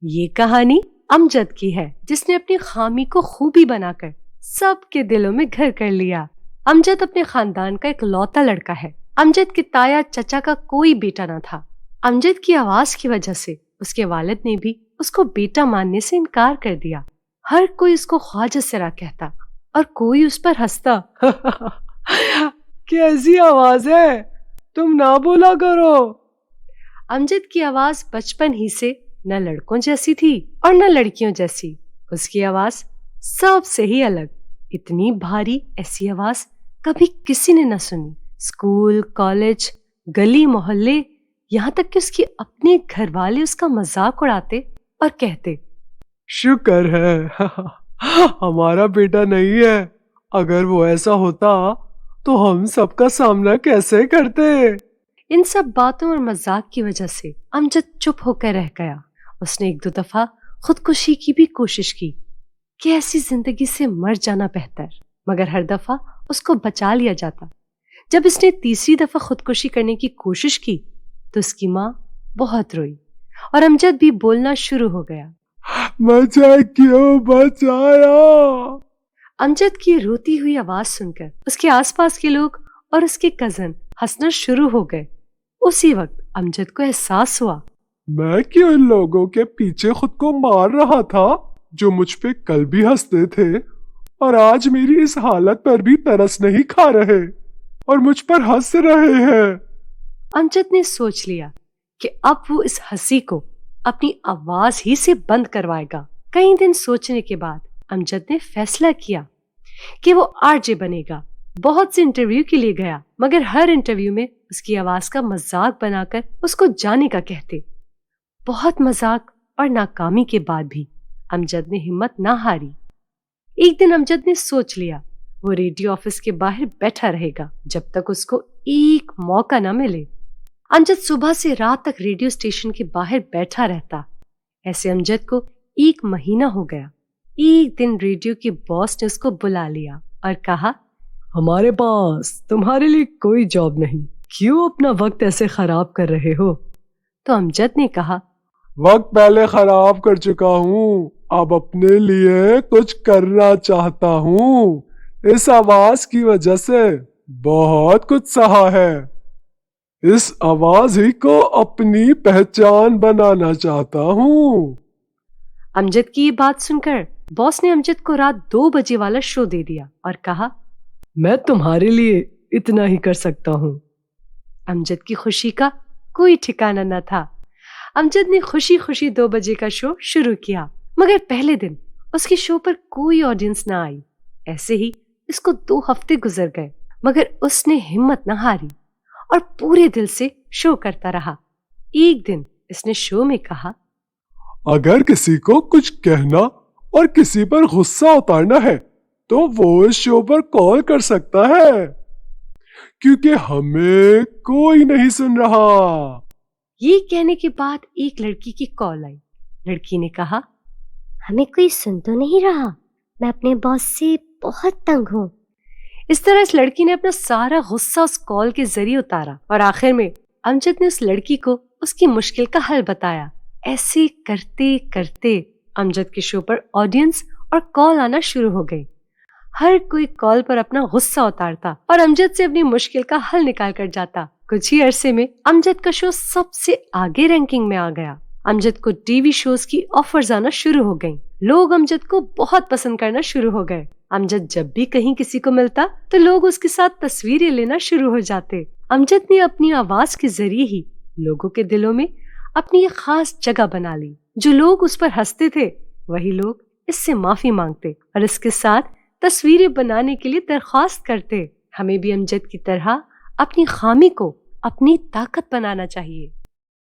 ये कहानी अमजद की है, जिसने अपनी खामी को खूबी बनाकर सबके दिलों में घर कर लिया। अमजद अपने खानदान का इकलौता लड़का है। अमजद के ताया चचा का कोई बेटा न था। अमजद की आवाज की वजह से उसके वालिद ने भी उसको बेटा मानने से इनकार कर दिया। हर कोई उसको ख्वाजा सिरा कहता और कोई उस पर हंसता। कैसी आवाज है, तुम ना बोला करो। अमजद की आवाज बचपन ही से न लड़कों जैसी थी और न लड़कियों जैसी। उसकी आवाज सबसे ही अलग, इतनी भारी ऐसी आवाज कभी किसी ने न सुनी। स्कूल, कॉलेज, गली मोहल्ले, यहाँ तक कि उसके अपने घर वाले उसका मजाक उड़ाते और कहते, शुक्र है हमारा बेटा नहीं है। अगर वो ऐसा होता तो हम सबका सामना कैसे करते। इन सब बातों और मजाक की वजह से अमजद चुप होकर रह गया। उसने एक दो दफा खुदकुशी की भी कोशिश की कि ऐसी जिंदगी से मर जाना बेहतर, मगर हर दफा उसको बचा लिया जाता। जब इसने तीसरी दफा खुदकुशी करने की कोशिश की तो उसकी माँ बहुत रोई और अमजद भी बोलना शुरू हो गया, मुझे क्यों बचाया। अमजद की रोती हुई आवाज सुनकर उसके आसपास के लोग और उसके कजन हंसना शुरू हो गए। उसी वक्त अमजद को एहसास हुआ, मैं क्यों इन लोगों के पीछे खुद को मार रहा था जो मुझ पे कल भी हंसते थे और आज मेरी इस हालत पर भी तरस नहीं खा रहे और मुझ पर हंस रहे हैं। अमजद ने सोच लिया कि अब वो इस हंसी को अपनी आवाज ही से बंद करवाएगा। कई दिन सोचने के बाद अमजद ने फैसला किया कि वो आरजे बनेगा। बहुत से इंटरव्यू के लिए गया, मगर हर इंटरव्यू में उसकी आवाज का मजाक बनाकर उसको जाने का कहते। बहुत मजाक और नाकामी के बाद भी अमजद ने हिम्मत ना हारी। एक दिन अमजद ने सोच लिया वो रेडियो ऑफिस के बाहर बैठा रहेगा जब तक उसको एक मौका न मिले। अमजद सुबह से रात तक रेडियो स्टेशन के बाहर बैठा रहता। ऐसे अमजद को 1 महीना हो गया। एक दिन रेडियो के बॉस ने उसको बुला लिया और कहा, हमारे पास तुम्हारे लिए कोई जॉब नहीं, क्यों अपना वक्त ऐसे खराब कर रहे हो। तो अमजद ने कहा, वक्त पहले खराब कर चुका हूँ, अब अपने लिए कुछ करना चाहता हूँ। इस आवाज की वजह से बहुत कुछ सहा है, इस आवाज ही को अपनी पहचान बनाना चाहता हूँ। अमजद की ये बात सुनकर बॉस ने अमजद को रात 2 बजे वाला शो दे दिया और कहा, मैं तुम्हारे लिए इतना ही कर सकता हूँ। अमजद की खुशी का कोई ठिकाना न था। अमजद ने खुशी खुशी 2 बजे का शो शुरू किया, मगर पहले दिन उसके शो पर कोई ऑडियंस न आई। ऐसे ही इसको 2 हफ्ते गुजर गए, मगर उसने हिम्मत न हारी और पूरे दिल से शो करता रहा। एक दिन इसने शो में कहा, अगर किसी को कुछ कहना और किसी पर गुस्सा उतारना है तो वो इस शो पर कॉल कर सकता है, क्योंकि हमें कोई नहीं सुन रहा। ये कहने के बाद एक लड़की की कॉल आई। लड़की ने कहा, हमें कोई सुन तो नहीं रहा, मैं अपने बॉस से बहुत तंग हूँ। इस तरह इस लड़की ने अपना सारा गुस्सा उस कॉल के जरिए उतारा और आखिर में अमजद ने उस लड़की को उसकी मुश्किल का हल बताया। ऐसे करते करते अमजद के शो पर ऑडियंस और कॉल आना शुरू हो गई। हर कोई कॉल पर अपना गुस्सा उतारता और अमजद से अपनी मुश्किल का हल निकाल कर जाता। कुछ ही अरसे में अमजद का शो सबसे आगे रैंकिंग में आ गया। अमजद को टीवी शोज की ऑफर्स आना शुरू हो गईं। लोग अमजद को बहुत पसंद करना शुरू हो गए। अमजद जब भी कहीं किसी को मिलता तो लोग उसके साथ तस्वीरें लेना शुरू हो जाते। अमजद ने अपनी आवाज के जरिए ही लोगों के दिलों में अपनी एक खास जगह बना ली। जो लोग उस पर हंसते थे वही लोग इससे माफी मांगते और इसके साथ तस्वीरें बनाने के लिए दरख्वास्त करते। हमें भी अमजद की तरह अपनी खामी को अपनी ताकत बनाना चाहिए।